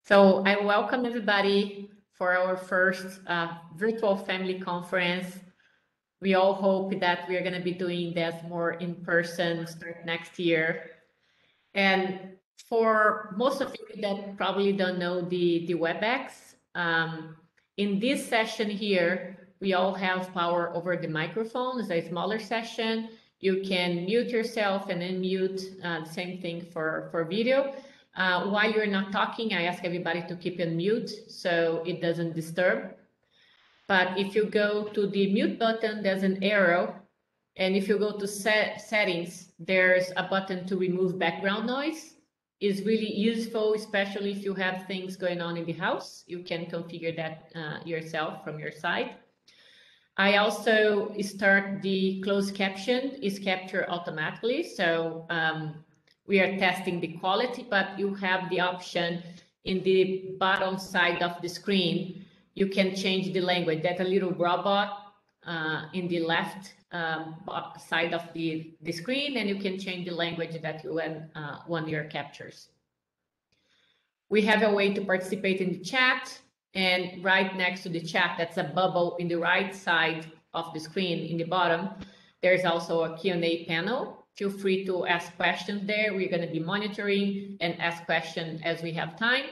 So I welcome everybody for our first virtual family conference. We all hope that we are going to be doing this more in person start next year. And for most of you that probably don't know the WebEx, in this session here, we all have power over the microphone. It's a smaller session. You can mute yourself and unmute, same thing for video. While you're not talking, I ask everybody to keep on mute so it doesn't disturb. But if you go to the mute button, there's an arrow. And if you go to settings, there's a button to remove background noise. It's really useful, especially if you have things going on in the house. You can configure that yourself from your side. I also start the closed caption is captured automatically. So we are testing the quality, but you have the option in the bottom side of the screen. You can change the language. That's a little robot in the left side of the screen, and you can change the language that you want your captures. We have a way to participate in the chat, and right next to the chat, that's a bubble in the right side of the screen in the bottom. There's also a Q&A panel. Feel free to ask questions there. We're going to be monitoring and ask questions as we have time.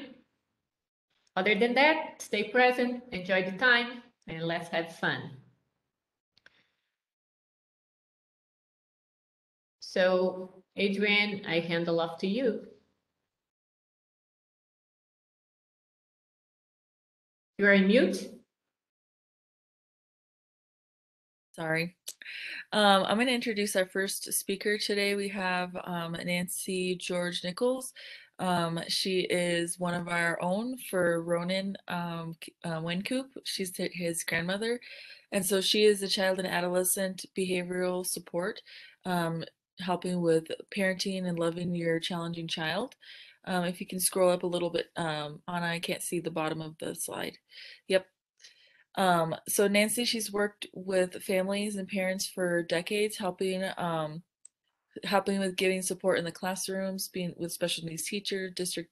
Other than that, stay present, enjoy the time, and let's have fun. So, Adrienne, I hand it off to you. You're on mute. Sorry. I'm going to introduce our first speaker today. We have Nancy George-Nichols. She is one of our own for Ronan Wencoop. She's his grandmother. And so she is a child and adolescent behavioral support, helping with parenting and loving your challenging child. If you can scroll up a little bit, Anna, I can't see the bottom of the slide. Yep. So Nancy, she's worked with families and parents for decades, helping with giving support in the classrooms, being with special needs teacher, district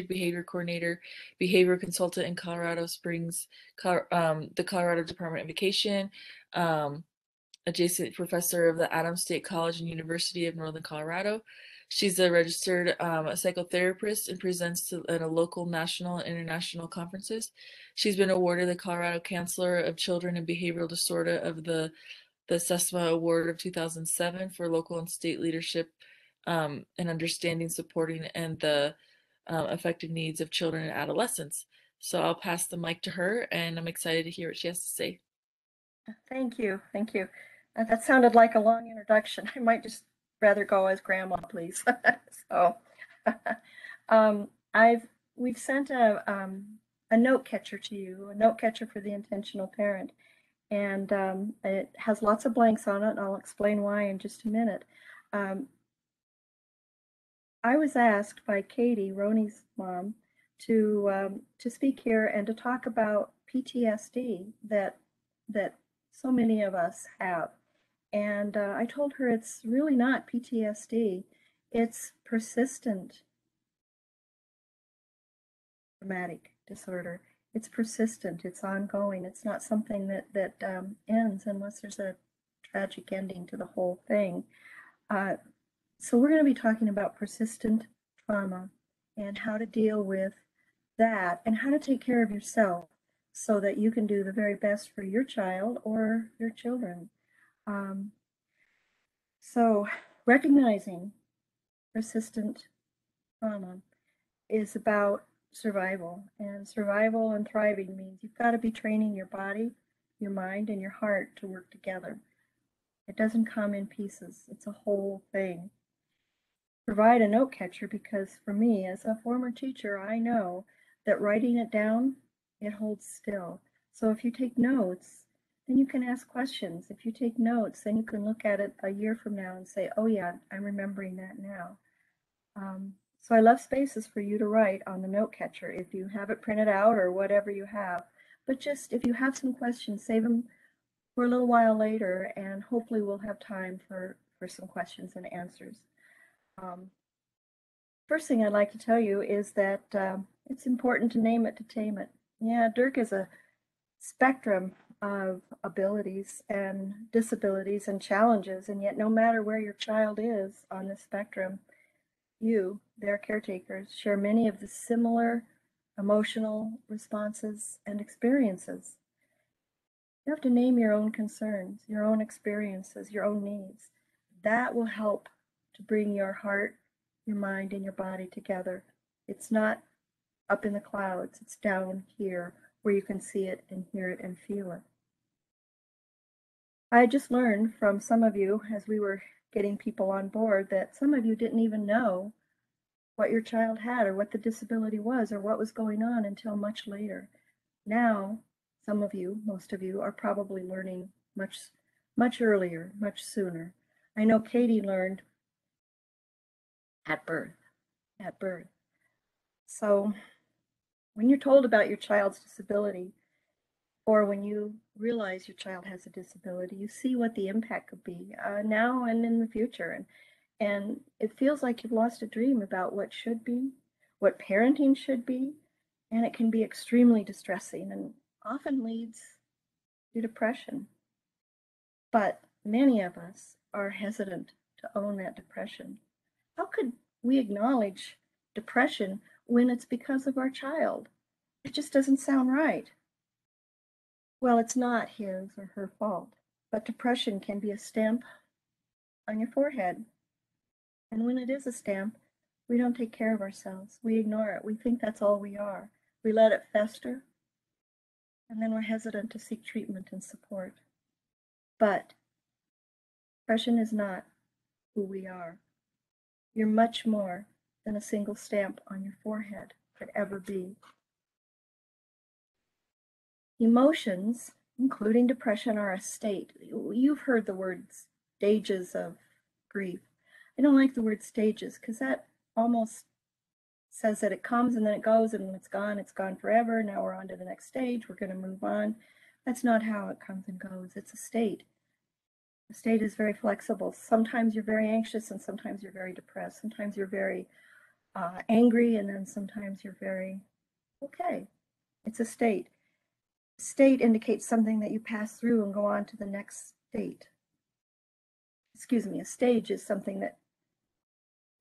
behavior coordinator, behavior consultant in Colorado Springs, the Colorado Department of Education, adjacent professor of the Adams State College and University of Northern Colorado. She's a registered psychotherapist and presents at a local, national, and international conferences. She's been awarded the Colorado Counselor of Children and Behavioral Disorder of the Cessna Award of 2007 for local and state leadership and understanding, supporting, and the affective needs of children and adolescents. So I'll pass the mic to her, and I'm excited to hear what she has to say. Thank you. Thank you. That sounded like a long introduction. I might just rather go as grandma, please. So we've sent a note catcher to you, a note catcher for the intentional parent. And it has lots of blanks on it, and I'll explain why in just a minute. I was asked by Katie, Roni's mom, to speak here and to talk about PTSD that so many of us have. And I told her it's really not PTSD, it's persistent traumatic disorder. It's persistent, it's ongoing, it's not something that ends unless there's a tragic ending to the whole thing. So we're going to be talking about persistent trauma and how to deal with that and how to take care of yourself so that you can do the very best for your child or your children. So recognizing persistent trauma is about survival, and survival and thriving means you've got to be training your body, your mind, and your heart to work together. It doesn't come in pieces, it's a whole thing. Provide a note catcher because for me, as a former teacher, I know that writing it down, it holds still. So if you take notes, then you can ask questions. If you take notes, then you can look at it a year from now and say, oh yeah, I'm remembering that now. So I love spaces for you to write on the note catcher if you have it printed out or whatever you have. But just if you have some questions, save them for a little while later, and hopefully we'll have time for some questions and answers. First thing I'd like to tell you is that It's important to name it to tame it. Yeah, DYRK is a spectrum of abilities and disabilities and challenges, and yet no matter where your child is on the spectrum, you, their caretakers, share many of the similar emotional responses and experiences. You have to name your own concerns, your own experiences, your own needs. That will help to bring your heart, your mind, and your body together. It's not up in the clouds, it's down here where you can see it and hear it and feel it. I just learned from some of you as we were getting people on board that some of you didn't even know what your child had or what the disability was or what was going on until much later. Now, some of you, most of you, are probably learning much earlier, much sooner. I know Katie learned at birth. So when you're told about your child's disability, or when you realize your child has a disability, you see what the impact could be now and in the future. And it feels like you've lost a dream about what should be, what parenting should be, and it can be extremely distressing and often leads to depression. But many of us are hesitant to own that depression. How could we acknowledge depression when it's because of our child? It just doesn't sound right. Well, it's not his or her fault, but depression can be a stamp on your forehead. And when it is a stamp, we don't take care of ourselves. We ignore it. We think that's all we are. We let it fester, and then we're hesitant to seek treatment and support. But depression is not who we are. You're much more than a single stamp on your forehead could ever be. Emotions, including depression, are a state. You've heard the word stages of grief. I don't like the word stages because that almost says that it comes and then it goes, and when it's gone forever. Now we're on to the next stage. We're going to move on. That's not how it comes and goes. It's a state. The state is very flexible. Sometimes you're very anxious and sometimes you're very depressed. Sometimes you're very angry and then sometimes you're very okay. It's a state. State indicates something that you pass through and go on to the next state. Excuse me, a stage is something that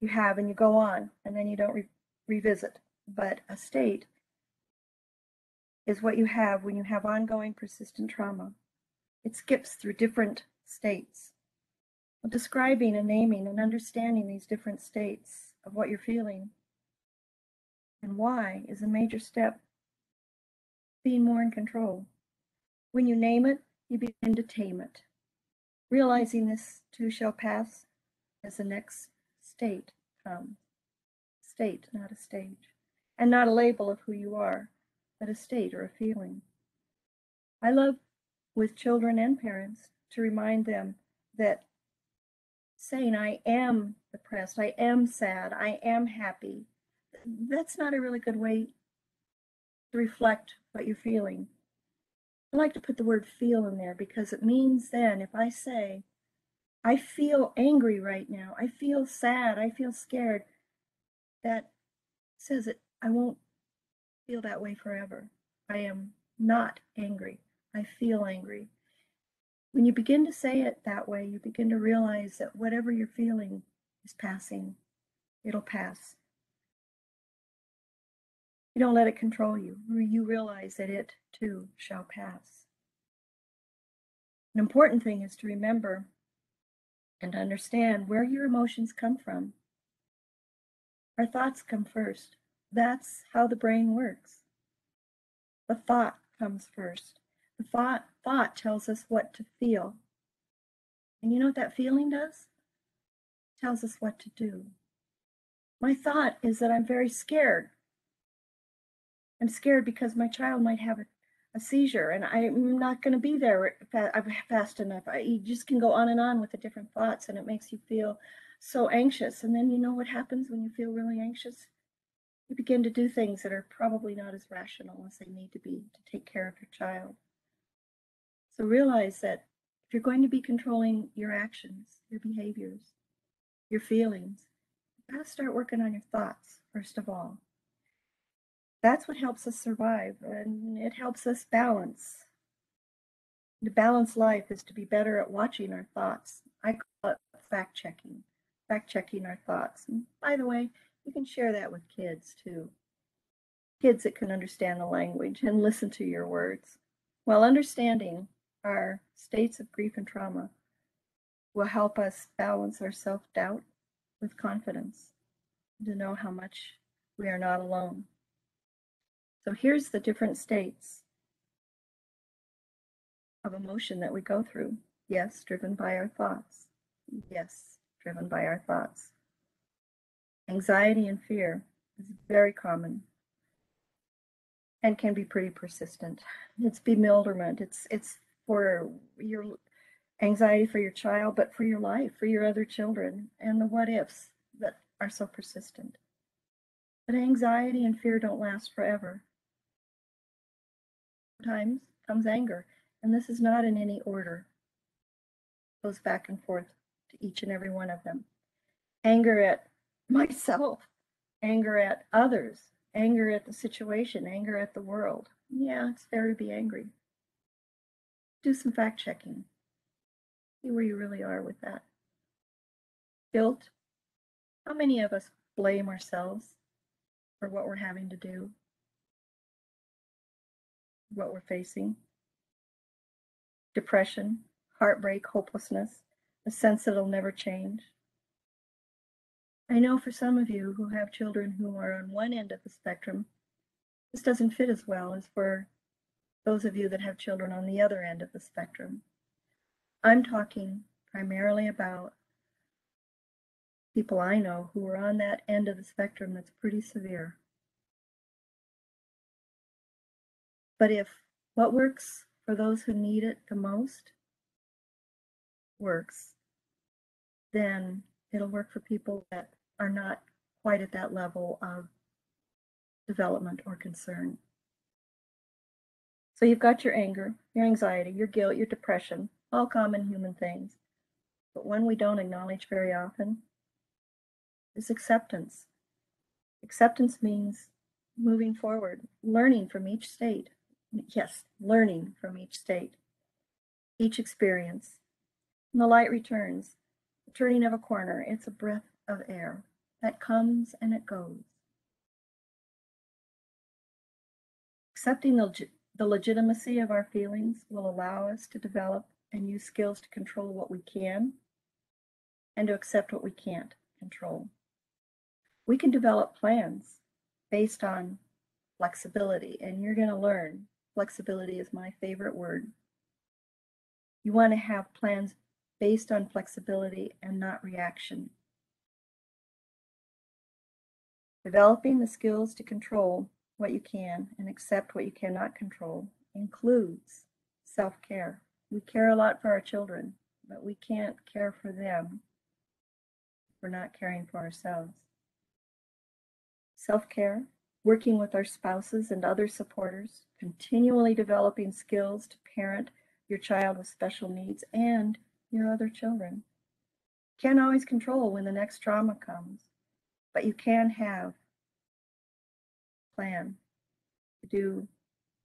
you have and you go on and then you don't revisit. But a state is what you have when you have ongoing persistent trauma. It skips through different states. Describing and naming and understanding these different states of what you're feeling and why is a major step being more in control. When you name it, you begin to tame it. Realizing this too shall pass as the next state comes. State, not a stage. And not a label of who you are, but a state or a feeling. I love, with children and parents, to remind them that saying I am depressed, I am sad, I am happy, that's not a really good way to reflect what you're feeling. I like to put the word feel in there because it means then if I say, I feel angry right now, I feel sad, I feel scared, that says it, I won't feel that way forever. I am not angry. I feel angry. When you begin to say it that way, you begin to realize that whatever you're feeling is passing. It'll pass. You don't let it control you. You realize that it too shall pass. An important thing is to remember and to understand where your emotions come from. Our thoughts come first. That's how the brain works. The thought comes first. The thought tells us what to feel. And you know what that feeling does? It tells us what to do. My thought is that I'm very scared. I'm scared because my child might have a seizure and I'm not going to be there fast enough. You just can go on and on with the different thoughts and it makes you feel so anxious. And then you know what happens when you feel really anxious? You begin to do things that are probably not as rational as they need to be to take care of your child. So realize that if you're going to be controlling your actions, your behaviors, your feelings, you got to start working on your thoughts, first of all. That's what helps us survive, and it helps us balance. The balanced life is to be better at watching our thoughts. I call it fact-checking our thoughts. And by the way, you can share that with kids too. Kids that can understand the language and listen to your words. While understanding our states of grief and trauma will help us balance our self-doubt with confidence, to know how much we are not alone. So here's the different states of emotion that we go through. Yes, driven by our thoughts. Yes, driven by our thoughts. Anxiety and fear is very common and can be pretty persistent. It's bewilderment. It's for your anxiety for your child, but for your life, for your other children, and the what ifs that are so persistent. But anxiety and fear don't last forever. Sometimes comes anger, and this is not in any order. It goes back and forth to each and every one of them. Anger at myself, anger at others, anger at the situation, anger at the world. Yeah, it's fair to be angry. Do some fact checking. See where you really are with that. Guilt. How many of us blame ourselves for what we're having to do, what we're facing? Depression, heartbreak, hopelessness, a sense that it'll never change. I know for some of you who have children who are on one end of the spectrum, this doesn't fit as well as for those of you that have children on the other end of the spectrum. I'm talking primarily about people I know who are on that end of the spectrum that's pretty severe. But if what works for those who need it the most works, then it'll work for people that are not quite at that level of development or concern. So you've got your anger, your anxiety, your guilt, your depression, all common human things. But one we don't acknowledge very often is acceptance. Acceptance means moving forward, learning from each state. Yes, learning from each state, each experience. And the light returns, the turning of a corner. It's a breath of air that comes and it goes. Accepting the legitimacy of our feelings will allow us to develop and use skills to control what we can and to accept what we can't control. We can develop plans based on flexibility, and you're going to learn flexibility is my favorite word. You want to have plans based on flexibility and not reaction. Developing the skills to control what you can and accept what you cannot control includes self-care. We care a lot for our children, but we can't care for them if we're not caring for ourselves. Self-care, working with our spouses and other supporters, continually developing skills to parent your child with special needs and your other children. Can't always control when the next trauma comes, but you can have a plan to do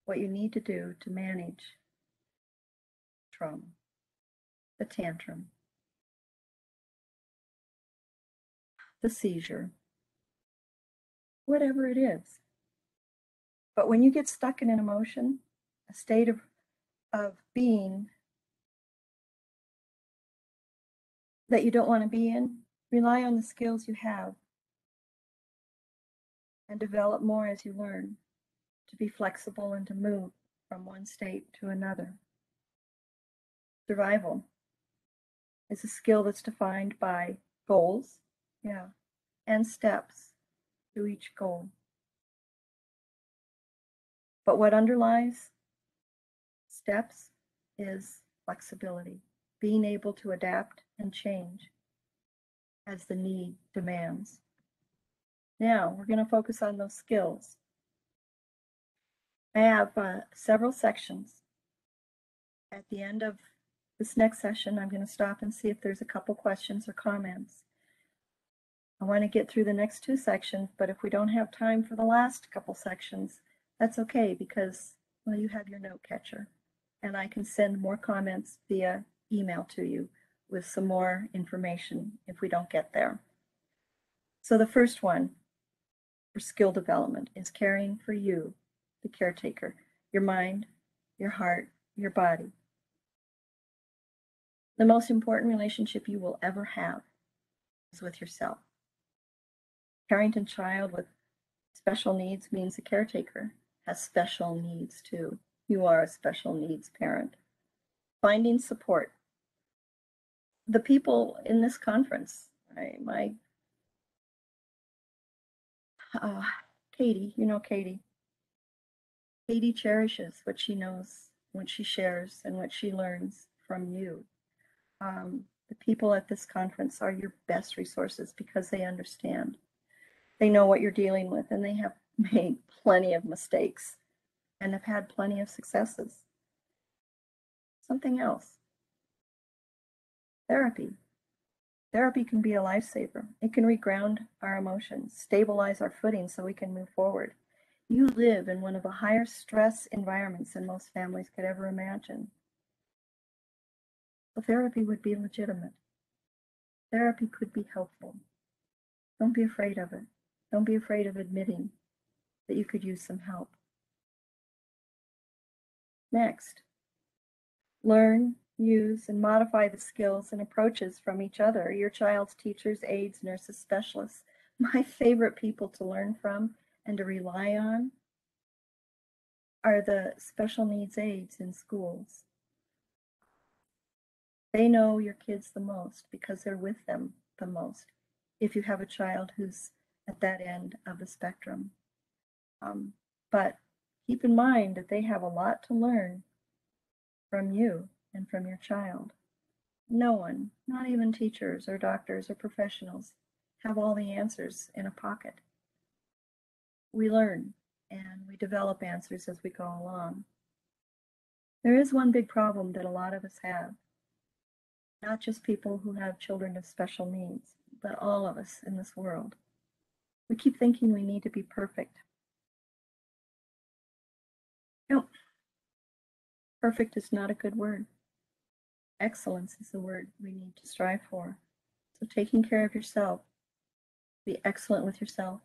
what you need to do to manage trauma, the tantrum, the seizure, whatever it is. But when you get stuck in an emotion, a state of being that you don't want to be in, rely on the skills you have and develop more as you learn to be flexible and to move from one state to another. Survival is a skill that's defined by goals, and steps to each goal. But what underlies steps is flexibility, being able to adapt and change as the need demands. Now, we're going to focus on those skills. I have several sections. At the end of this next session, I'm going to stop and see if there's a couple questions or comments. I want to get through the next 2 sections, but if we don't have time for the last couple sections, that's okay because, well, you have your note catcher and I can send more comments via email to you with some more information if we don't get there. So the first one for skill development is caring for you, the caretaker, your mind, your heart, your body. The most important relationship you will ever have is with yourself. Parenting child with special needs means the caretaker has special needs too. You are a special needs parent. Finding support. The people in this conference, Katie, you know Katie. Katie cherishes what she knows, what she shares, and what she learns from you. The people at this conference are your best resources because they understand. They know what you're dealing with, and they have made plenty of mistakes and have had plenty of successes. Something else. Therapy. Therapy can be a lifesaver. It can reground our emotions, stabilize our footing so we can move forward. You live in one of the higher stress environments than most families could ever imagine. So therapy would be legitimate. Therapy could be helpful. Don't be afraid of it. Don't be afraid of admitting that you could use some help. Next, learn, use, and modify the skills and approaches from each other, your child's teachers, aides, nurses, specialists. My favorite people to learn from and to rely on are the special needs aides in schools. They know your kids the most because they're with them the most. If you have a child who's at that end of the spectrum. But keep in mind that they have a lot to learn from you and from your child. No one, not even teachers or doctors or professionals, have all the answers in a pocket. We learn and we develop answers as we go along. There is one big problem that a lot of us have, not just people who have children with special needs, but all of us in this world. We keep thinking we need to be perfect. No, perfect is not a good word. Excellence is the word we need to strive for. So taking care of yourself, be excellent with yourself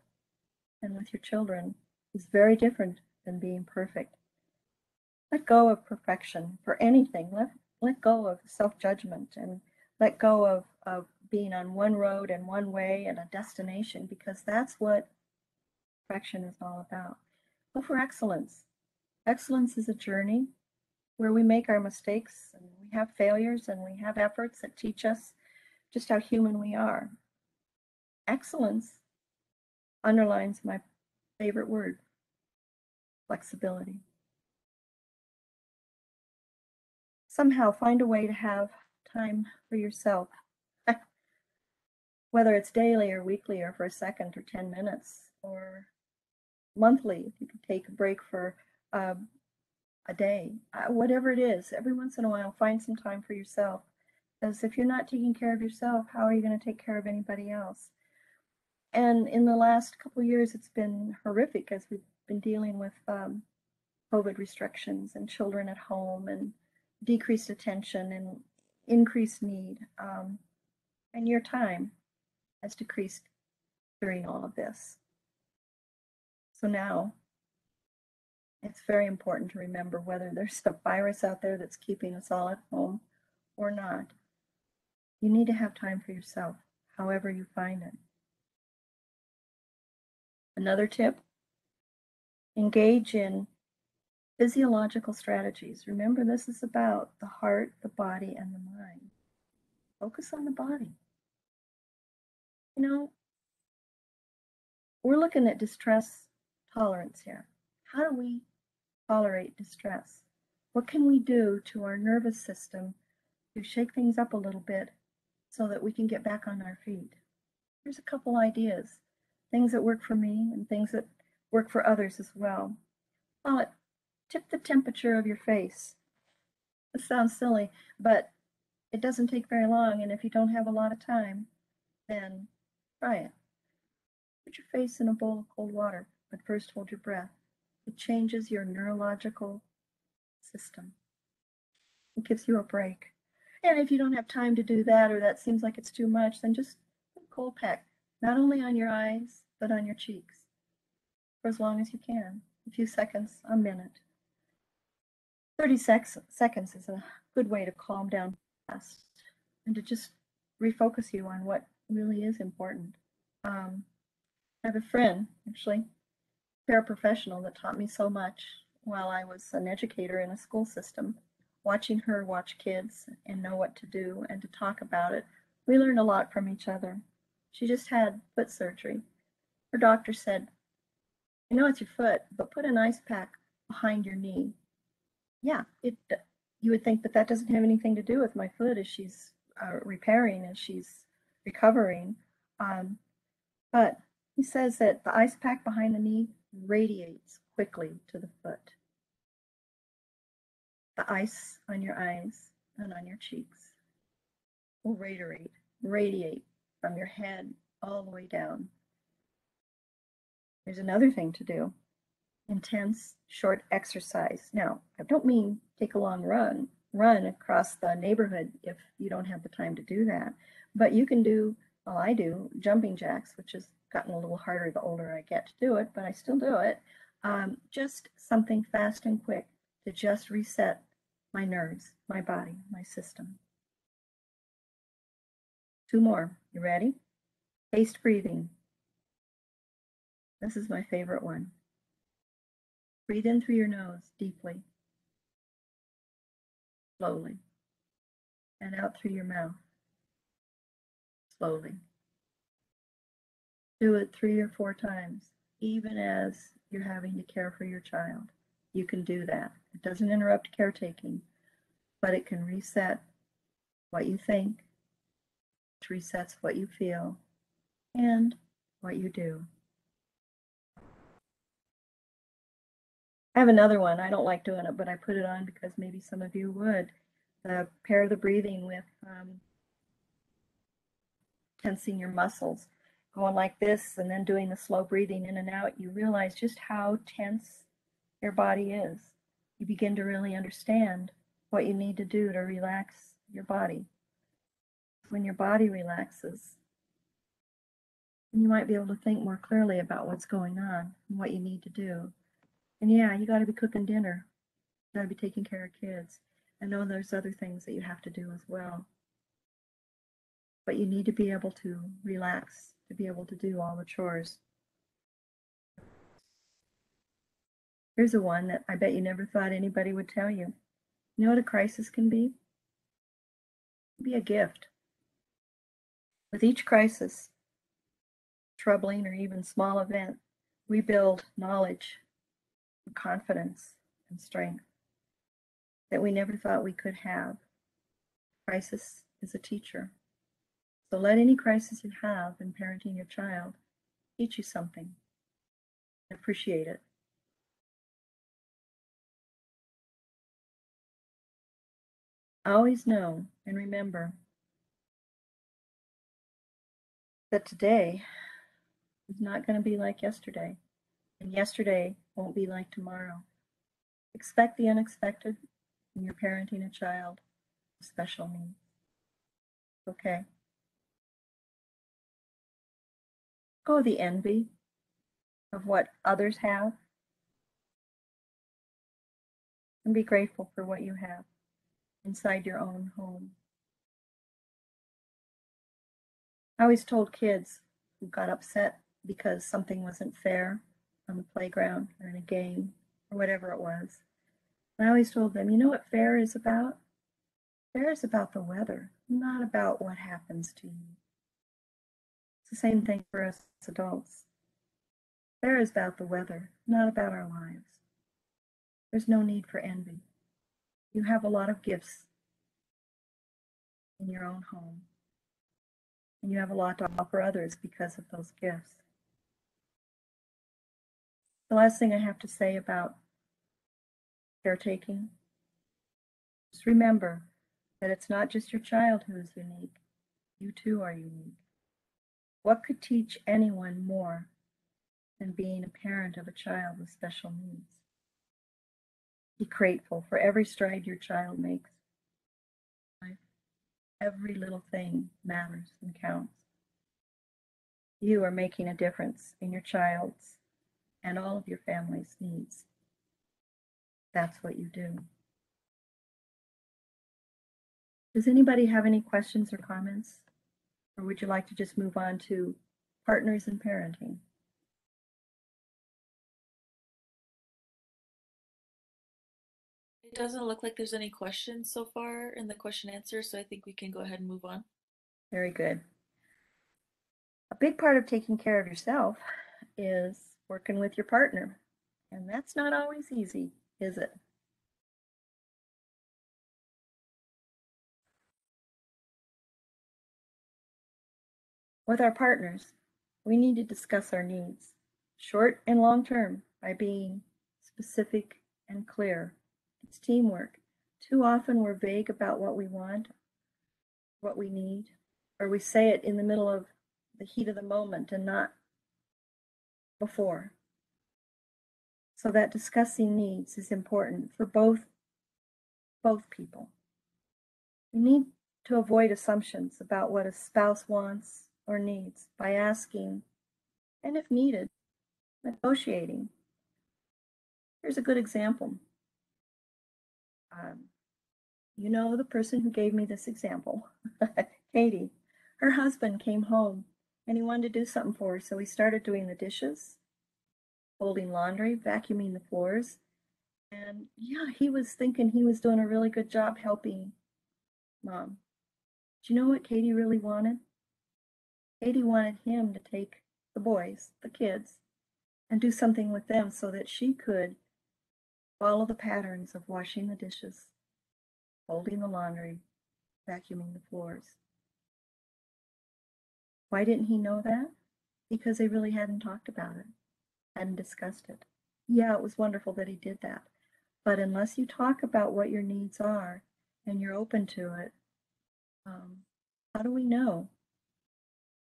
and with your children is very different than being perfect. Let go of perfection for anything. Let go of self-judgment and let go of being on one road and one way and a destination, because that's what perfection is all about. Go for excellence. Excellence is a journey where we make our mistakes and we have failures and we have efforts that teach us just how human we are. Excellence underlines my favorite word, flexibility. Somehow find a way to have time for yourself, whether it's daily or weekly or for a second or 10 minutes or monthly, if you can take a break for a day, whatever it is. Every once in a while, find some time for yourself, because if you're not taking care of yourself, how are you going to take care of anybody else? And in the last couple of years, it's been horrific as we've been dealing with COVID restrictions and children at home and decreased attention and increased need. And your time has decreased during all of this. So now it's very important to remember whether there's a virus out there that's keeping us all at home or not. You need to have time for yourself, however you find it. Another tip, engage in physiological strategies. Remember, this is about the heart, the body, and the mind. Focus on the body. You know, we're looking at distress tolerance here. How do we tolerate distress? What can we do to our nervous system to shake things up a little bit so that we can get back on our feet? Here's a couple ideas, things that work for me and things that work for others as well. Well, tip the temperature of your face. This sounds silly, but it doesn't take very long, and if you don't have a lot of time, then try it. Put your face in a bowl of cold water, but first hold your breath. It changes your neurological system. It gives you a break. And if you don't have time to do that, or that seems like it's too much, then just put a cold pack, not only on your eyes, but on your cheeks for as long as you can, a few seconds, a minute. 30 seconds is a good way to calm down fast and to just refocus you on what really is important. I have a friend, actually, paraprofessional, that taught me so much while I was an educator in a school system. Watching her watch kids and know what to do and to talk about it, we learned a lot from each other. She just had foot surgery. Her doctor said, "I know it's your foot, but put an ice pack behind your knee." Yeah, you would think that doesn't have anything to do with my foot as she's repairing, as she's recovering. But he says that the ice pack behind the knee radiates quickly to the foot. The ice on your eyes and on your cheeks will radiate from your head all the way down. There's another thing to do. Intense, short exercise. Now, I don't mean take a long run across the neighborhood if you don't have the time to do that. But you can do, well, I do jumping jacks, which has gotten a little harder the older I get to do it, but I still do it. Just something fast and quick to just reset my nerves, my body, my system. 2 more. You ready? Spaced breathing. This is my favorite one. Breathe in through your nose deeply, slowly, and out through your mouth, slowly. Do it 3 or 4 times, even as you're having to care for your child. You can do that. It doesn't interrupt caretaking, but it can reset what you think, it resets what you feel, and what you do. I have another one. I don't like doing it, but I put it on because maybe some of you would. Pair the breathing with tensing your muscles, going like this and then doing the slow breathing in and out. You realize just how tense your body is. You begin to really understand what you need to do to relax your body. When your body relaxes, you might be able to think more clearly about what's going on and what you need to do. And yeah, you got to be cooking dinner. You got to be taking care of kids. I know there's other things that you have to do as well. But you need to be able to relax, to be able to do all the chores. Here's a one that I bet you never thought anybody would tell you. You know what a crisis can be? It can be a gift. With each crisis, troubling or even small event, we build knowledge, and confidence, and strength that we never thought we could have. Crisis is a teacher. So let any crisis you have in parenting your child teach you something. Appreciate it. Always know and remember that today is not going to be like yesterday, and yesterday won't be like tomorrow. Expect the unexpected when you're parenting a child with special needs. Okay. Go the envy of what others have and be grateful for what you have inside your own home. I always told kids who got upset because something wasn't fair on the playground or in a game or whatever it was. I always told them, you know what fair is about? Fair is about the weather, not about what happens to you. It's the same thing for us as adults. Fair is about the weather, not about our lives. There's no need for envy. You have a lot of gifts in your own home, and you have a lot to offer others because of those gifts. The last thing I have to say about caretaking, just remember that it's not just your child who is unique. You too are unique. What could teach anyone more than being a parent of a child with special needs. Be grateful for every stride your child makes. Every little thing matters and counts. You are making a difference in your child's and all of your family's needs. That's what you do. Does anybody have any questions or comments? Or would you like to just move on to partners in parenting? It doesn't look like there's any questions so far in the question answer, so I think we can go ahead and move on. Very good. A big part of taking care of yourself is working with your partner. And that's not always easy, is it? With our partners, we need to discuss our needs, short and long term, by being specific and clear. It's teamwork. Too often we're vague about what we want, what we need, or we say it in the middle of the heat of the moment and not before. So that discussing needs is important for both people. We need to avoid assumptions about what a spouse wants or needs by asking, and if needed, negotiating. Here's a good example. You know the person who gave me this example, Katie. Her husband came home and he wanted to do something for her, so he started doing the dishes, folding laundry, vacuuming the floors. And yeah, he was thinking he was doing a really good job helping Mom. Do you know what Katie really wanted? Katie wanted him to take the boys, the kids, and do something with them so that she could follow the patterns of washing the dishes, folding the laundry, vacuuming the floors. Why didn't he know that? Because they really hadn't talked about it, hadn't discussed it. Yeah, it was wonderful that he did that. But unless you talk about what your needs are and you're open to it, how do we know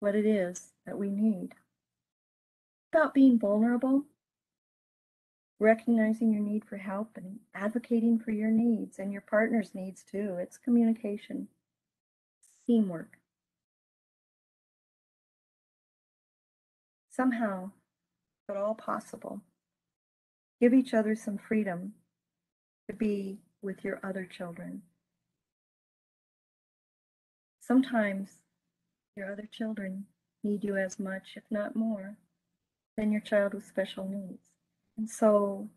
what it is that we need? About being vulnerable, recognizing your need for help and advocating for your needs and your partner's needs too. It's communication, teamwork. Somehow, but all possible, give each other some freedom to be with your other children. Sometimes your other children need you as much, if not more, than your child with special needs. And so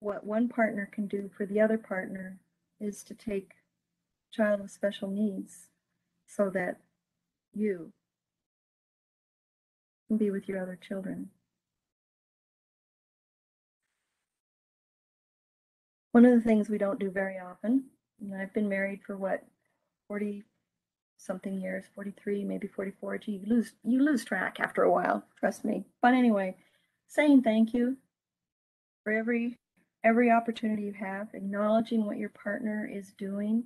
what one partner can do for the other partner is to take child with special needs so that you can be with your other children. One of the things we don't do very often, and I've been married for 40 something years, 43, maybe 44. Gee, you lose track after a while, trust me. But anyway, saying thank you for every opportunity you have, acknowledging what your partner is doing.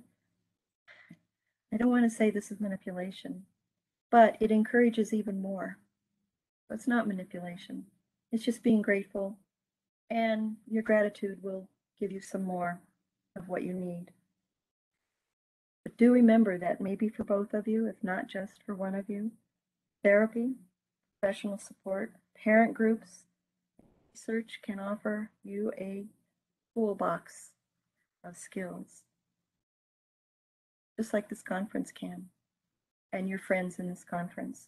I don't want to say this is manipulation, but it encourages even more. It's not manipulation. It's just being grateful, and your gratitude will give you some more of what you need. But do remember that maybe for both of you, if not just for one of you, therapy, professional support, parent groups, research can offer you a toolbox of skills, just like this conference can, and your friends in this conference.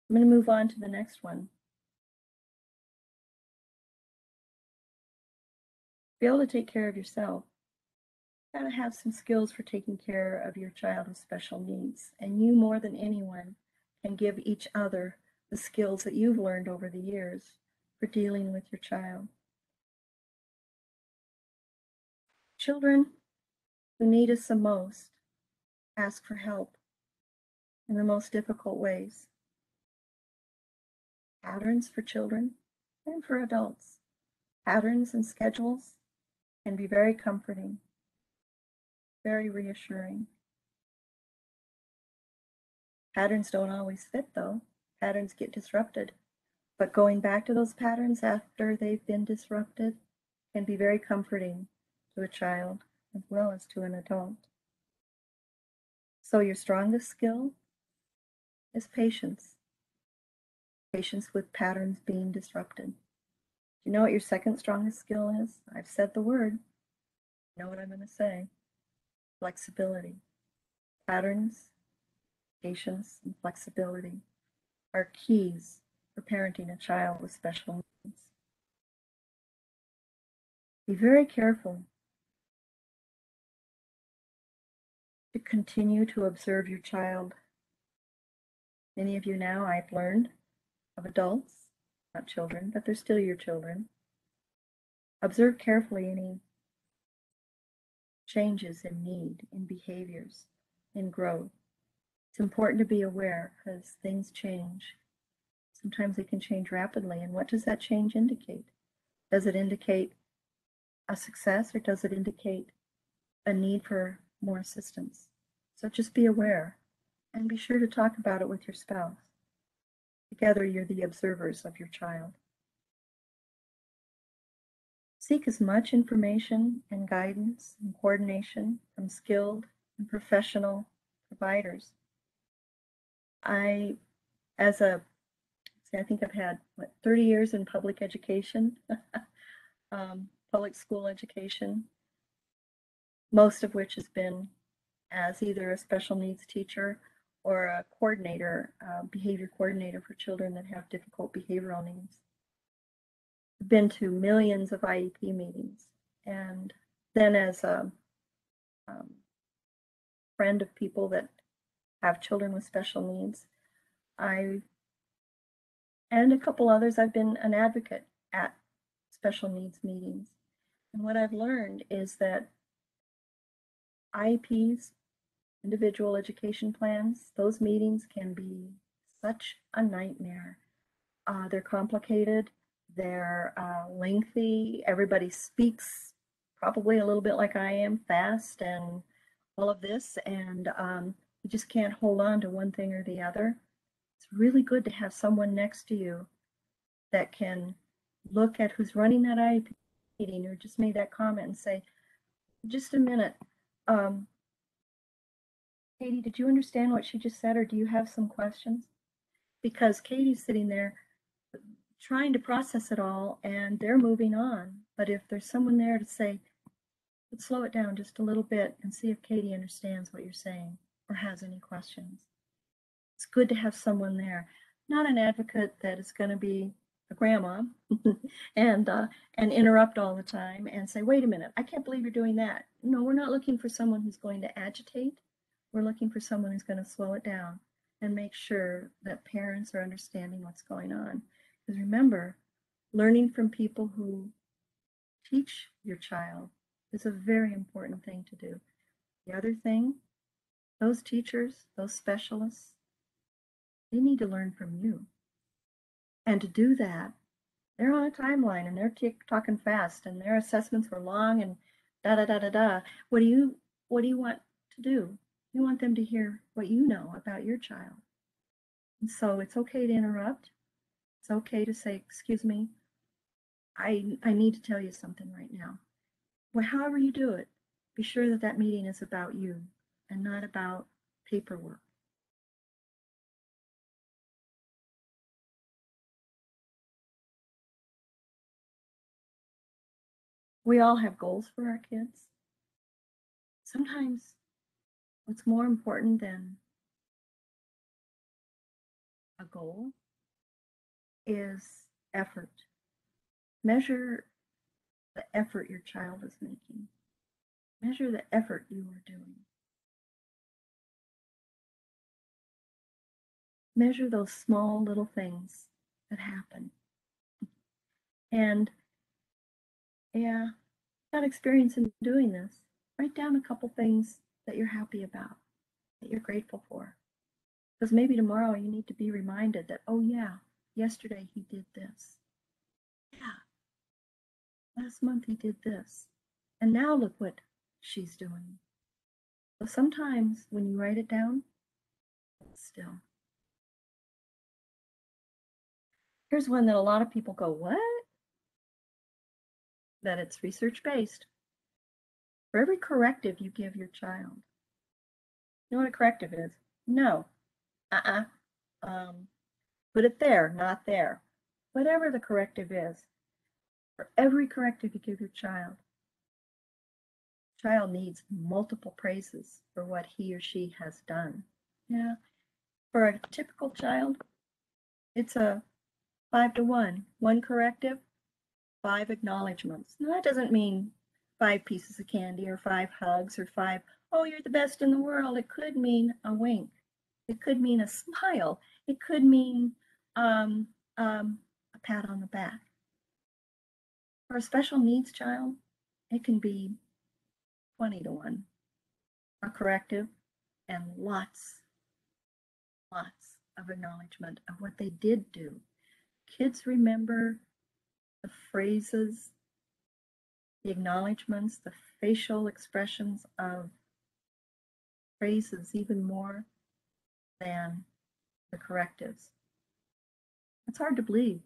I'm going to move on to the next one. Be able to take care of yourself. You gotta have some skills for taking care of your child with special needs, and you more than anyone can give each other the skills that you've learned over the years for dealing with your child. Children who need us the most ask for help in the most difficult ways. Patterns for children and for adults. Patterns and schedules can be very comforting, very reassuring. Patterns don't always fit, though. Patterns get disrupted. But going back to those patterns after they've been disrupted can be very comforting to a child as well as to an adult. So your strongest skill is patience. Patience with patterns being disrupted. Do you know what your second strongest skill is? I've said the word. You know what I'm going to say. Flexibility. Patterns, patience, and flexibility are keys for parenting a child with special needs. Be very careful to continue to observe your child. Many of you now, I've learned, of adults, not children, but they're still your children. Observe carefully any changes in need, in behaviors, in growth. It's important to be aware because things change. Sometimes they can change rapidly. And what does that change indicate? Does it indicate a success, or does it indicate a need for more assistance? So just be aware and be sure to talk about it with your spouse. Together, you're the observers of your child. Seek as much information and guidance and coordination from skilled and professional providers. I think I've had 30 years in public education, public school education, most of which has been as either a special needs teacher or a coordinator, behavior coordinator for children that have difficult behavioral needs. I've been to millions of IEP meetings, and then as a friend of people that have children with special needs, and a couple others, I've been an advocate at special needs meetings. And what I've learned is that IEPs, individual education plans, those meetings can be such a nightmare. They're complicated, they're lengthy, everybody speaks probably a little bit like I am, fast and all of this, and you just can't hold on to one thing or the other. It's really good to have someone next to you that can look at who's running that IEP meeting or just made that comment and say, just a minute, Katie, did you understand what she just said, or do you have some questions? Because Katie's sitting there trying to process it all and they're moving on. But if there's someone there to say, let's slow it down just a little bit and see if Katie understands what you're saying or has any questions. It's good to have someone there, not an advocate that is going to be a grandma and interrupt all the time and say, wait a minute, I can't believe you're doing that. No, we're not looking for someone who's going to agitate. We're looking for someone who's going to slow it down and make sure that parents are understanding what's going on. Because remember, learning from people who teach your child is a very important thing to do. The other thing, those teachers, those specialists, they need to learn from you. And to do that, they're on a timeline and they're talking fast and their assessments were long and da da da da da. What do you want to do? You want them to hear what you know about your child. And so it's okay to interrupt. It's okay to say, excuse me, I need to tell you something right now. Well, however you do it, be sure that that meeting is about you and not about paperwork. We all have goals for our kids. Sometimes what's more important than a goal is effort. Measure the effort your child is making. Measure the effort you are doing. Measure those small little things that happen. And yeah, got experience in doing this. Write down a couple things that you're happy about, that you're grateful for. Because maybe tomorrow you need to be reminded that, oh yeah, yesterday he did this. Yeah, last month he did this. And now look what she's doing. So sometimes when you write it down, Still. Here's one that a lot of people go, what? That it's research-based. For every corrective you give your child. You know what a corrective is? No. Put it there, not there. Whatever the corrective is, for every corrective you give your child needs multiple praises for what he or she has done. Yeah. For a typical child, it's a 5 to 1. One corrective, 5 acknowledgments. Now, that doesn't mean 5 pieces of candy or 5 hugs or 5, oh, you're the best in the world. It could mean a wink. It could mean a smile. It could mean a pat on the back. For a special needs child, it can be 20 to 1. A corrective and lots of acknowledgement of what they did do. Kids remember the phrases, the acknowledgements, the facial expressions of phrases even more than the correctives. It's hard to believe,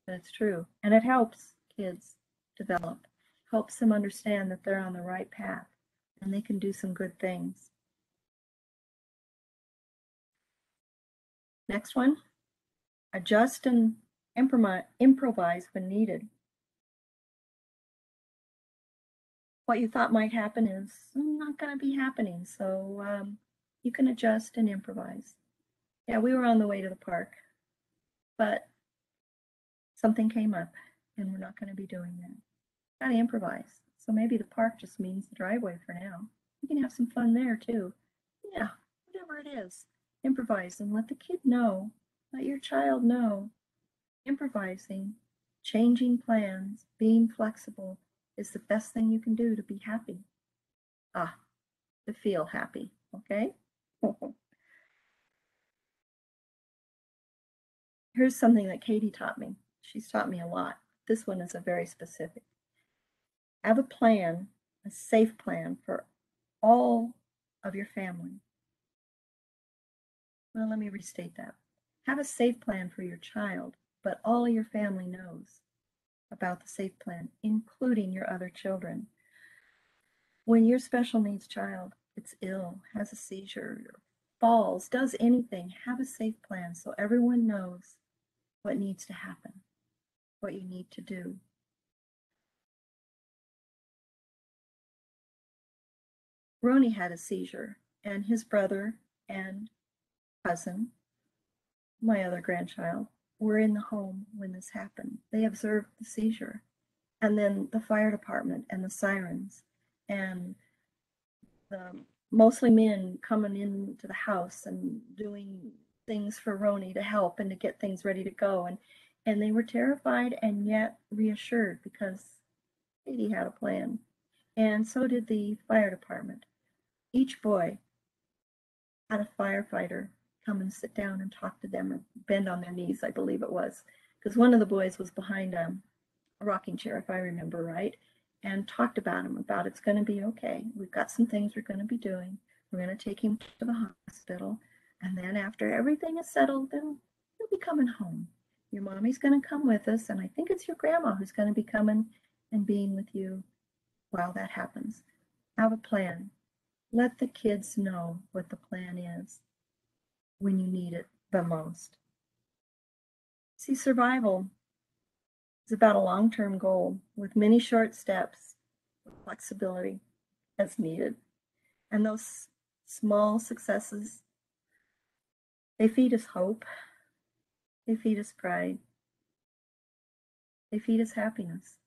but it's true. And it helps kids develop, helps them understand that they're on the right path and they can do some good things. Next one, adjust and improvise when needed. What you thought might happen is not going to be happening, so you can adjust and improvise. Yeah, we were on the way to the park, but something came up and we're not going to be doing that. Got to improvise. So maybe the park just means the driveway for now. You can have some fun there too. Yeah, whatever it is, improvise and let the kid know, let your child know. Improvising, changing plans, being flexible is the best thing you can do to be happy. To feel happy, okay? Here's something that Katie taught me. She's taught me a lot. This one is a very specific. Have a plan, a safe plan for all of your family. Well, let me restate that. Have a safe plan for your child, but all your family knows about the safe plan, including your other children. When your special needs child is ill, has a seizure, falls, does anything, have a safe plan so everyone knows what needs to happen, what you need to do. Ronnie had a seizure, and his brother and cousin, my other grandchild, were in the home when this happened. They observed the seizure, and then the fire department and the sirens, and the mostly men coming into the house and doing things for Ronnie to help and to get things ready to go. And they were terrified and yet reassured because Katie had a plan. And so did the fire department. Each boy had a firefighter come and sit down and talk to them or bend on their knees, I believe it was. Because one of the boys was behind a rocking chair, if I remember right, and talked about him, about it's going to be okay. We've got some things we're going to be doing. We're going to take him to the hospital. And then after everything is settled, then he'll be coming home. Your mommy's going to come with us. And I think it's your grandma who's going to be coming and being with you while that happens. Have a plan. Let the kids know what the plan is when you need it the most. See, survival is about a long-term goal with many short steps, flexibility as needed. And those small successes, they feed us hope, they feed us pride, they feed us happiness.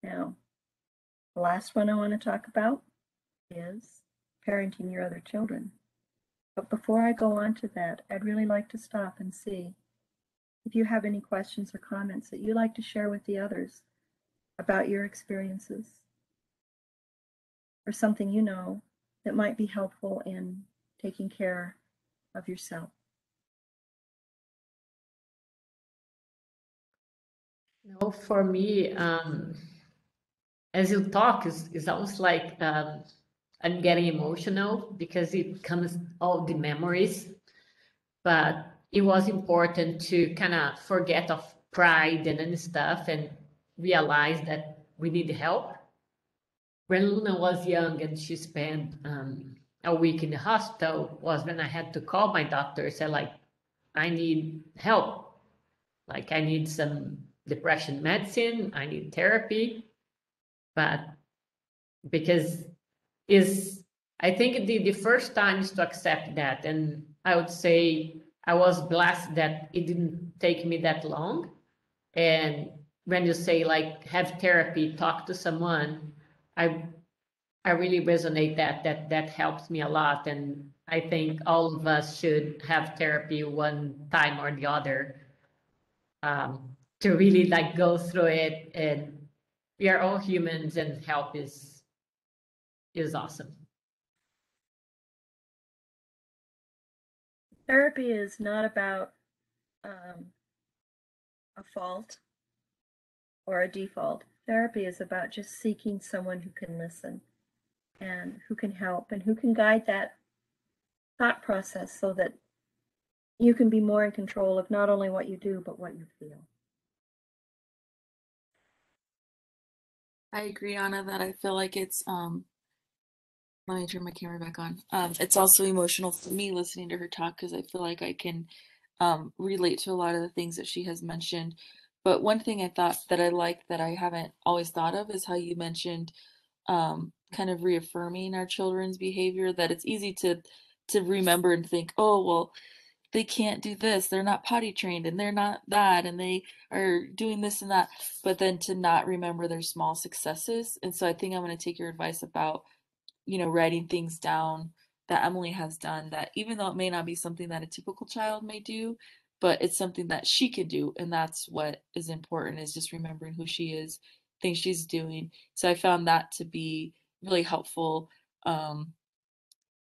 Now, the last one I want to talk about is parenting your other children. But before I go on to that, I'd really like to stop and see if you have any questions or comments that you'd like to share with the others about your experiences or something you know that might be helpful in taking care of yourself. No, for me, as you talk, it's almost like I'm getting emotional because it comes all the memories, but it was important to kind of forget of pride and stuff and realize that we need help. When Luna was young and she spent a week in the hospital was when I had to call my doctor, say like, I need help. Like I need some depression medicine, I need therapy, but because is I think the first time is to accept that. And I would say I was blessed that it didn't take me that long. And when you say like have therapy, talk to someone, I I really resonate that helps me a lot. And I think all of us should have therapy one time or the other, to really like go through it. And we are all humans and help is awesome. Therapy is not about a fault or a default. Therapy is about just seeking someone who can listen and who can help and who can guide that thought process so that you can be more in control of not only what you do, but what you feel. I agree, Anna, that I feel like it's let me turn my camera back on. It's also emotional for me listening to her talk because I feel like I can relate to a lot of the things that she has mentioned. But one thing I thought that I like that I haven't always thought of is how you mentioned kind of reaffirming our children's behavior, that it's easy to remember and think, oh, well, they can't do this, they're not potty trained, and they're not that, and they are doing this and that, but then to not remember their small successes. And so I think I'm going to take your advice about, writing things down that Emily has done, that even though it may not be something that a typical child may do, but it's something that she can do. And that's what is important, is just remembering who she is, things she's doing. So I found that to be really helpful. And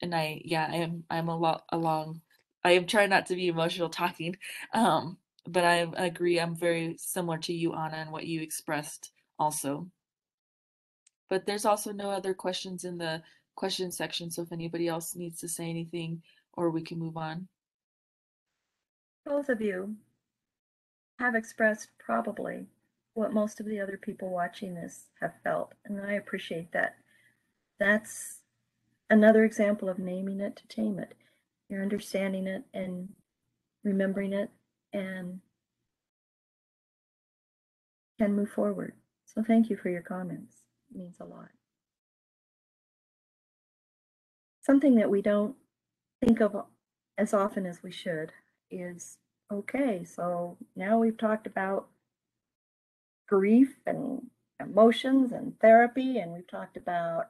I'm a lot along. I am trying not to be emotional talking. But I agree. I'm very similar to you, Anna, and what you expressed also. But there's also no other questions in the question section, so if anybody else needs to say anything, or we can move on. Both of you have expressed probably what most of the other people watching this have felt, and I appreciate that. That's another example of naming it to tame it. You're understanding it and remembering it and can move forward. So thank you for your comments. It means a lot. Something that we don't think of as often as we should is, okay, so now we've talked about grief and emotions and therapy, and we've talked about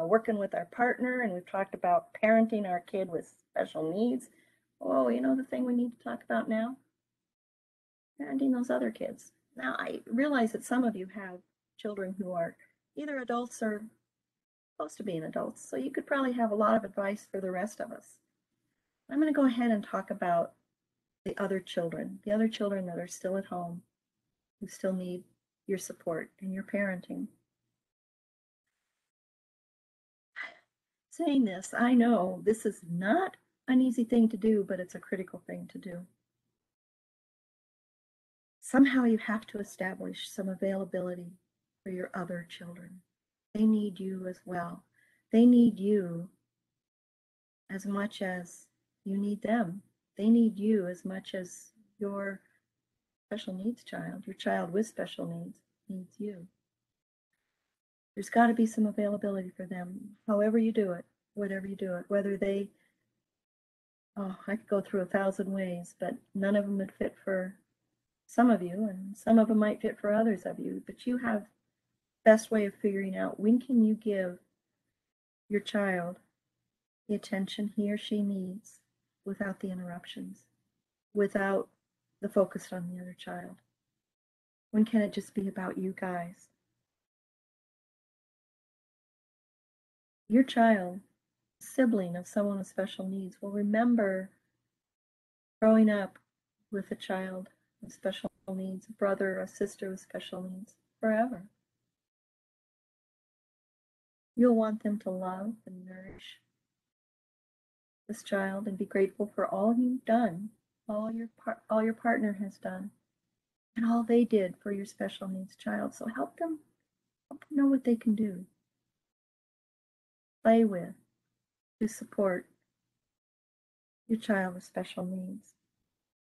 working with our partner, and we've talked about parenting our kid with special needs. Oh, you know the thing we need to talk about now? Parenting those other kids. Now, I realize that some of you have children who are either adults or close to being adults, so you could probably have a lot of advice for the rest of us. I'm going to go ahead and talk about the other children that are still at home, who still need your support and your parenting. Saying this, I know this is not an easy thing to do, but it's a critical thing to do. Somehow you have to establish some availability for your other children. They need you as well. They need you as much as you need them. They need you as much as your special needs child, your child with special needs you. There's got to be some availability for them, however you do it, whatever you do it, whether they, oh, I could go through 1,000 ways, but none of them would fit for some of you, and some of them might fit for others of you, but you have best way of figuring out when can you give your child the attention he or she needs without the interruptions, without the focus on the other child. When can it just be about you guys? Your child, sibling of someone with special needs, will remember growing up with a child with special needs, a brother or a sister with special needs, forever. You'll want them to love and nourish this child and be grateful for all you've done, all your partner has done, and all they did for your special needs child. So help them know what they can do. Play with, to support your child with special needs.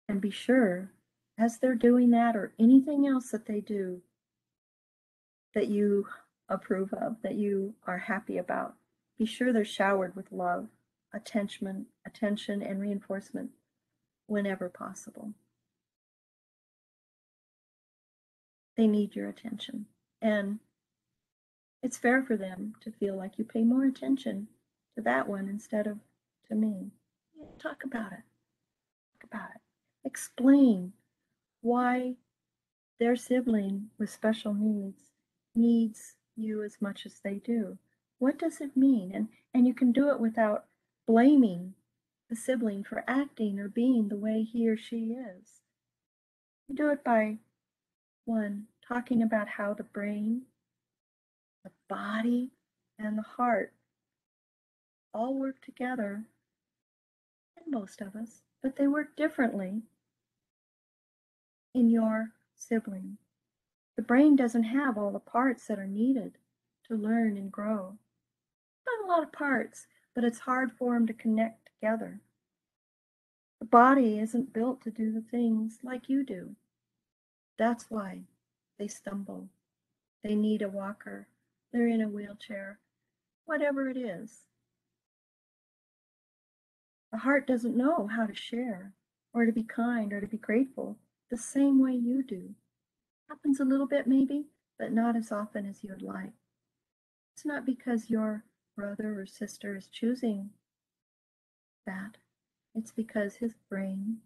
And be sure, as they're doing that or anything else that they do that you approve of, that you are happy about, be sure they're showered with love, attention, and reinforcement whenever possible. They need your attention. And it's fair for them to feel like you pay more attention to that one instead of to me. Talk about it. Talk about it. Explain why their sibling with special needs you as much as they do. What does it mean? And you can do it without blaming the sibling for acting or being the way he or she is. You do it by, one, talking about how the brain, the body, and the heart all work together, and most of us, but they work differently in your sibling. The brain doesn't have all the parts that are needed to learn and grow. Not a lot of parts, but it's hard for them to connect together. The body isn't built to do the things like you do. That's why they stumble. They need a walker. They're in a wheelchair. Whatever it is. The heart doesn't know how to share or to be kind or to be grateful the same way you do. Happens a little bit maybe, but not as often as you'd like. It's not because your brother or sister is choosing that. It's because his brain,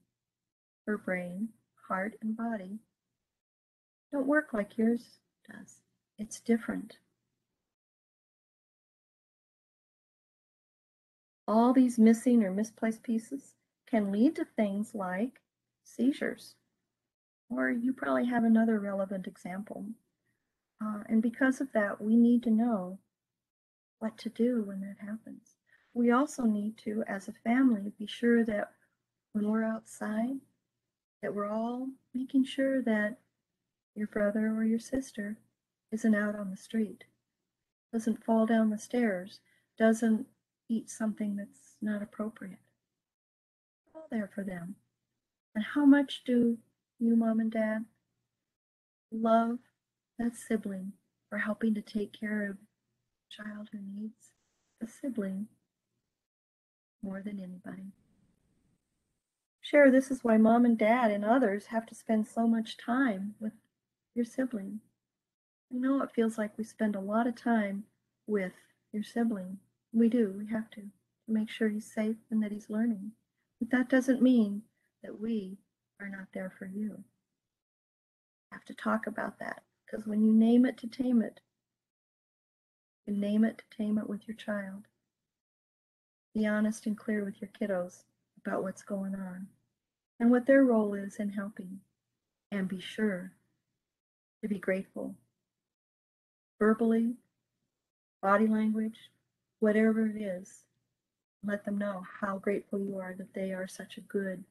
her brain, heart, and body don't work like yours does. It's different. All these missing or misplaced pieces can lead to things like seizures. Or you probably have another relevant example. And because of that, we need to know what to do when that happens. We also need to, as a family, be sure that when we're outside, that we're all making sure that your brother or your sister isn't out on the street, doesn't fall down the stairs, doesn't eat something that's not appropriate. We're all there for them. And how much do you, mom and dad, love that sibling for helping to take care of a child who needs a sibling more than anybody? Sure, this is why mom and dad and others have to spend so much time with your sibling. I know it feels like we spend a lot of time with your sibling. We do, we have to make sure he's safe and that he's learning. But that doesn't mean that we are not there for you. You have to talk about that, because when you name it to tame it, you name it to tame it with your child. Be honest and clear with your kiddos about what's going on and what their role is in helping. And be sure to be grateful. Verbally, body language, whatever it is, let them know how grateful you are that they are such a good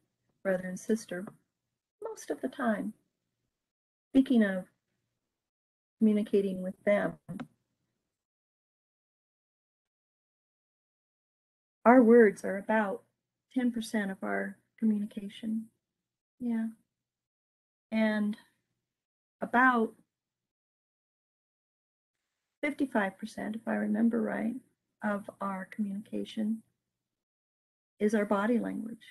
brother and sister most of the time. Speaking of communicating with them, our words are about 10% of our communication. Yeah. And about 55%, if I remember right, of our communication is our body language.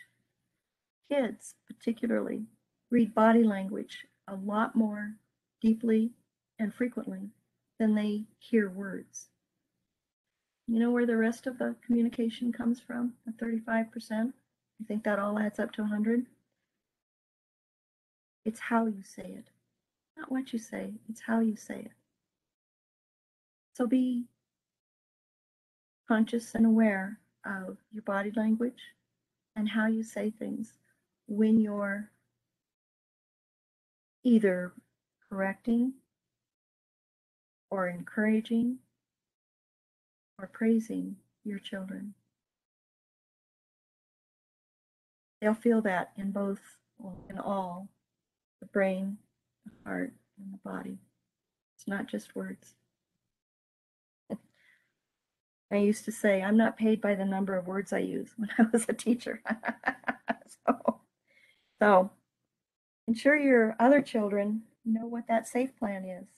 Kids, particularly, read body language a lot more deeply and frequently than they hear words. You know where the rest of the communication comes from, the 35%? You think that all adds up to 100? It's how you say it. Not what you say, it's how you say it. So be conscious and aware of your body language and how you say things when you're either correcting or encouraging or praising your children. They'll feel that in both, well, in all, the brain, the heart, and the body. It's not just words. I used to say, I'm not paid by the number of words I use when I was a teacher. So ensure your other children know what that safe plan is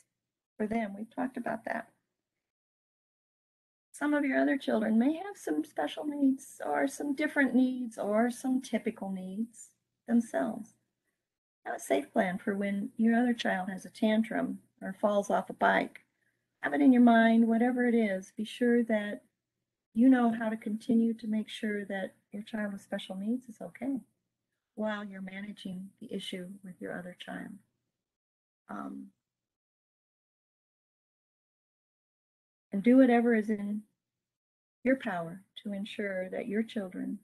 for them. We've talked about that. Some of your other children may have some special needs or some different needs or some typical needs themselves. Have a safe plan for when your other child has a tantrum or falls off a bike. Have it in your mind, whatever it is. Be sure that you know how to continue to make sure that your child with special needs is okay while you're managing the issue with your other child. And do whatever is in your power to ensure that your children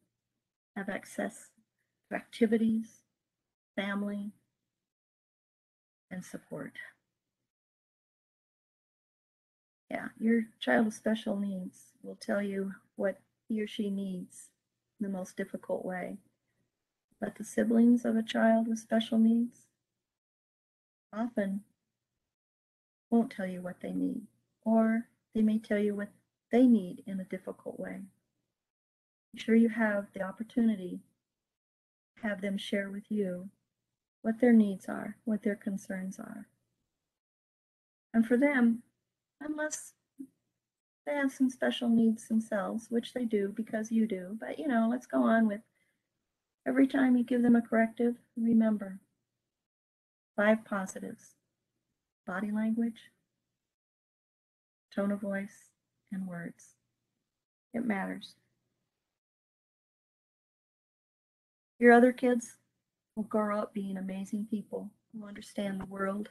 have access to activities, family, and support. Yeah, your child with special needs will tell you what he or she needs in the most difficult way. But the siblings of a child with special needs often won't tell you what they need, or they may tell you what they need in a difficult way. Be sure you have the opportunity to have them share with you what their needs are, what their concerns are. And for them, unless they have some special needs themselves, which they do because you do, but let's go on with every time you give them a corrective, remember 5 positives: body language, tone of voice, and words. It matters. Your other kids will grow up being amazing people who understand the world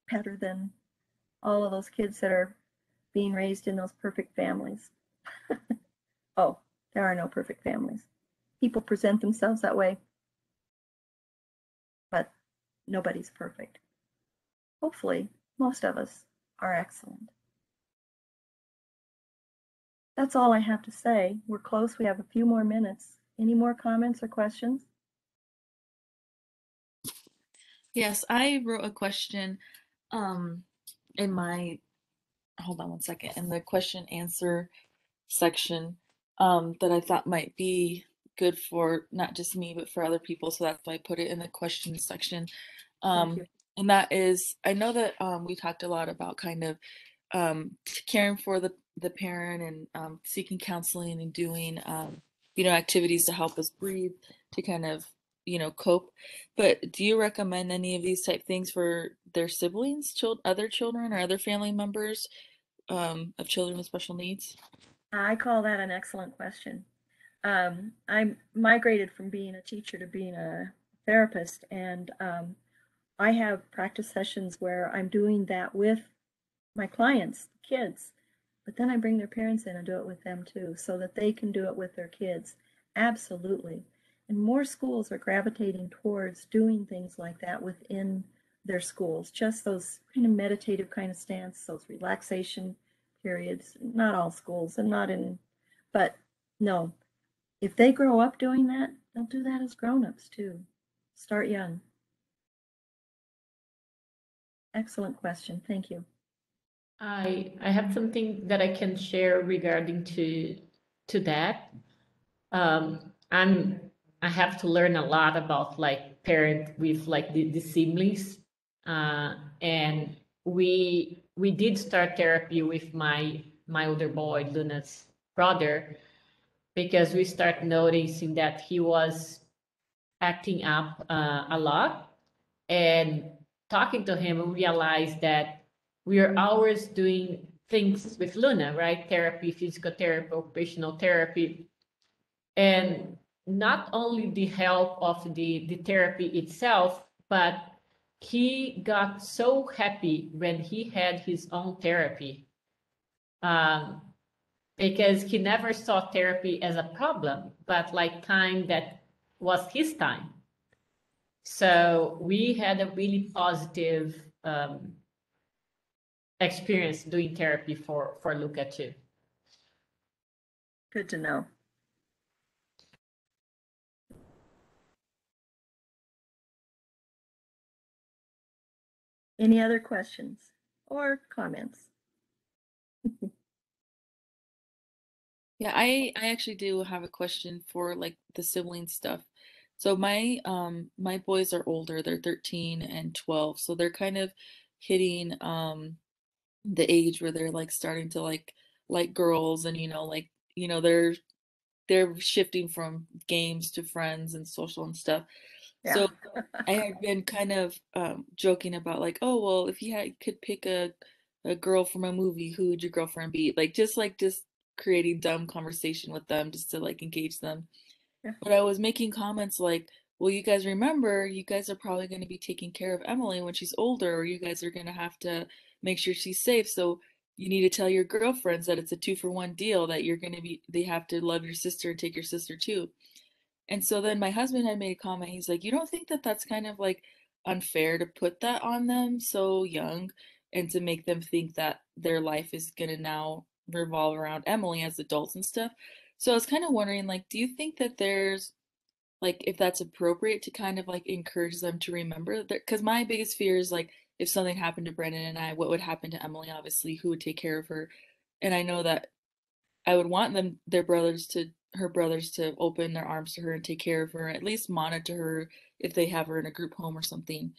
better than all of those kids that are being raised in those perfect families. Oh, there are no perfect families. People present themselves that way, but nobody's perfect. Hopefully, most of us are excellent. That's all I have to say. We're close. We have a few more minutes. Any more comments or questions? Yes, I wrote a question in my, hold on one second, in the question answer section that I thought might be good for not just me, but for other people. So that's why I put it in the question section. Thank you. And that is, I know that we talked a lot about kind of caring for the parent and seeking counseling and doing activities to help us breathe, to kind of cope. But do you recommend any of these type things for their siblings, other children, or other family members of children with special needs? I call that an excellent question. I migrated from being a teacher to being a therapist, and I have practice sessions where I'm doing that with my clients, kids, but then I bring their parents in and do it with them too, so that they can do it with their kids. Absolutely. And more schools are gravitating towards doing things like that within their schools, just those kind of meditative kind of stance, those relaxation periods. Not all schools, and not in, but no, if they grow up doing that, they'll do that as grown-ups too. Start young. Excellent question. Thank you. I have something that I can share regarding to that. I have to learn a lot about like parent with like the siblings, and we did start therapy with my older boy, Luna's brother, because we start noticing that he was acting up a lot, and talking to him, we realized that we are always doing things with Luna, right? Therapy, physical therapy, occupational therapy, and not only the help of the therapy itself, but he got so happy when he had his own therapy, because he never saw therapy as a problem, but like time that was his time. So we had a really positive experience doing therapy for Luca too. Good to know. Any other questions or comments? Yeah, I actually do have a question for like the sibling stuff. So my boys are older. They're 13 and 12. So they're kind of hitting the age where they're like starting to like girls, and they're shifting from games to friends and social and stuff. Yeah. So I had been kind of joking about like, oh well, if you could pick a girl from a movie, who would your girlfriend be? Like just creating dumb conversation with them just to like engage them. Yeah. But I was making comments like, well, you guys remember, you guys are probably going to be taking care of Emily when she's older, or you guys are going to have to make sure she's safe. So you need to tell your girlfriends that it's a 2-for-1 deal, that they have to love your sister and take your sister too. And so then my husband had made a comment. He's like, you don't think that that's kind of like unfair to put that on them so young, and to make them think that their life is going to now revolve around Emily as adults and stuff? So I was kind of wondering, like, do you think that there's like, if that's appropriate to kind of like encourage them to remember that? Because my biggest fear is like, if something happened to Brendan and I, what would happen to Emily? Obviously, who would take care of her? And I know that I would want her brothers to open their arms to her and take care of her, at least monitor her if they have her in a group home or something.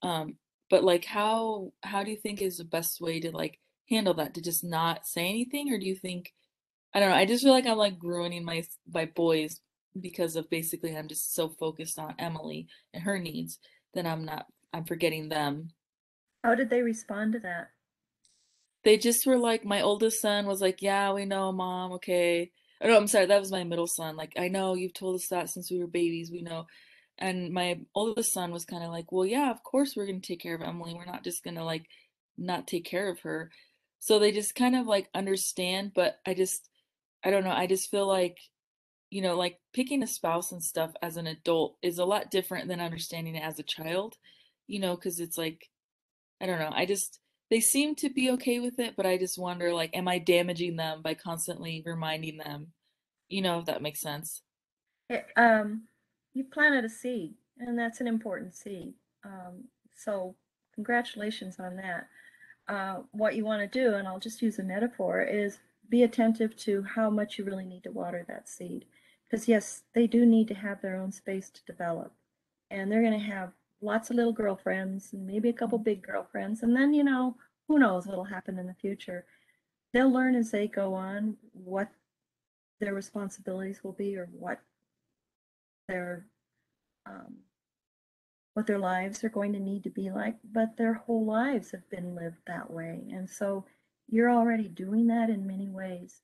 Um, but like, how do you think is the best way to like handle that? To just not say anything, or do you think, I don't know. I just feel like I'm like ruining my boys because of basically I'm just so focused on Emily and her needs that I'm forgetting them. How did they respond to that? They just were like, my oldest son was like, yeah, we know, mom, okay. Oh, no, I'm sorry, that was my middle son. Like, I know you've told us that since we were babies, we know. And my oldest son was kind of like, well, yeah, of course we're going to take care of Emily. We're not just going to like not take care of her. So they just kind of like understand, but I don't know. I just feel like, like picking a spouse and stuff as an adult is a lot different than understanding it as a child, because it's like, I don't know. They seem to be okay with it, but I just wonder, like, am I damaging them by constantly reminding them? If that makes sense. It, you planted a seed, and that's an important seed. So congratulations on that. What you want to do, and I'll just use a metaphor, is be attentive to how much you really need to water that seed. Because yes, they do need to have their own space to develop. And they're going to have lots of little girlfriends and maybe a couple big girlfriends. And then, who knows what'll happen in the future. They'll learn as they go on what their responsibilities will be, or their um, what their lives are going to need to be like, but their whole lives have been lived that way. And so you're already doing that in many ways.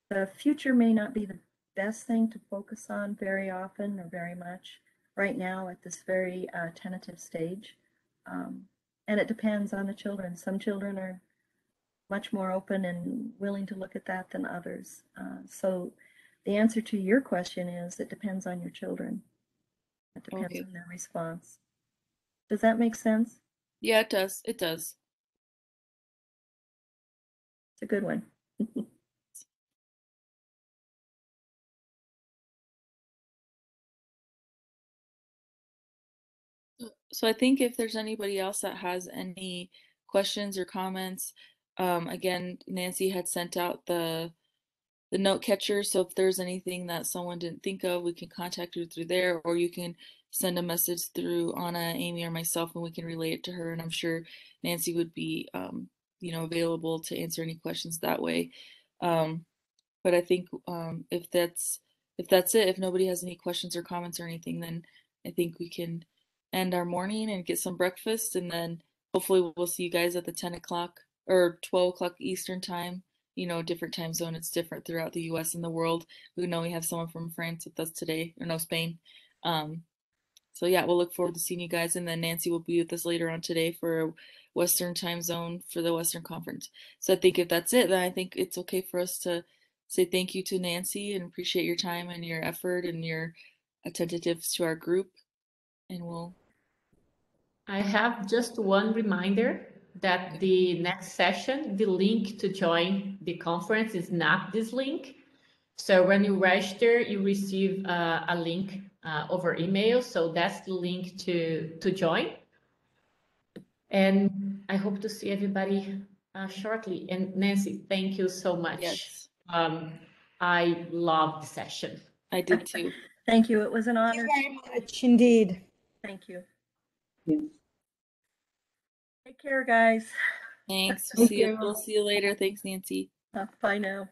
The future may not be the best thing to focus on very often or very much right now at this very tentative stage. Um, and it depends on the children. Some children are much more open and willing to look at that than others. So the answer to your question is it depends on your children. It depends Okay. on their response. Does that make sense? Yeah, it does. It does. It's a good one. So I think if there's anybody else that has any questions or comments, again, Nancy had sent out the note catcher. So if there's anything that someone didn't think of, we can contact her through there, or you can send a message through Anna, Amy, or myself, and we can relay it to her. And I'm sure Nancy would be, available to answer any questions that way. But I think if that's it, if nobody has any questions or comments or anything, then I think we can end our morning and get some breakfast, and then hopefully we'll see you guys at the 10 o'clock or 12 o'clock Eastern time. Different time zone. It's different throughout the US and the world. We know we have someone from France with us today, or no, Spain. Um, so yeah, we'll look forward to seeing you guys. And then Nancy will be with us later on today for Western time zone for the Western Conference. So I think if that's it, then I think it's okay for us to say thank you to Nancy and appreciate your time and your effort and your attentiveness to our group. And we'll. I have just one reminder that the next session, the link to join the conference is not this link. So when you register, you receive a link over email. So that's the link to join. And I hope to see everybody shortly. And Nancy, thank you so much. Yes, I loved the session. I did too. Thank you. It was an Thank you honor. very much indeed. Thank you. Yes. Take care, guys. Thanks. Thank you. We'll see you later. Thanks, Nancy. Bye now.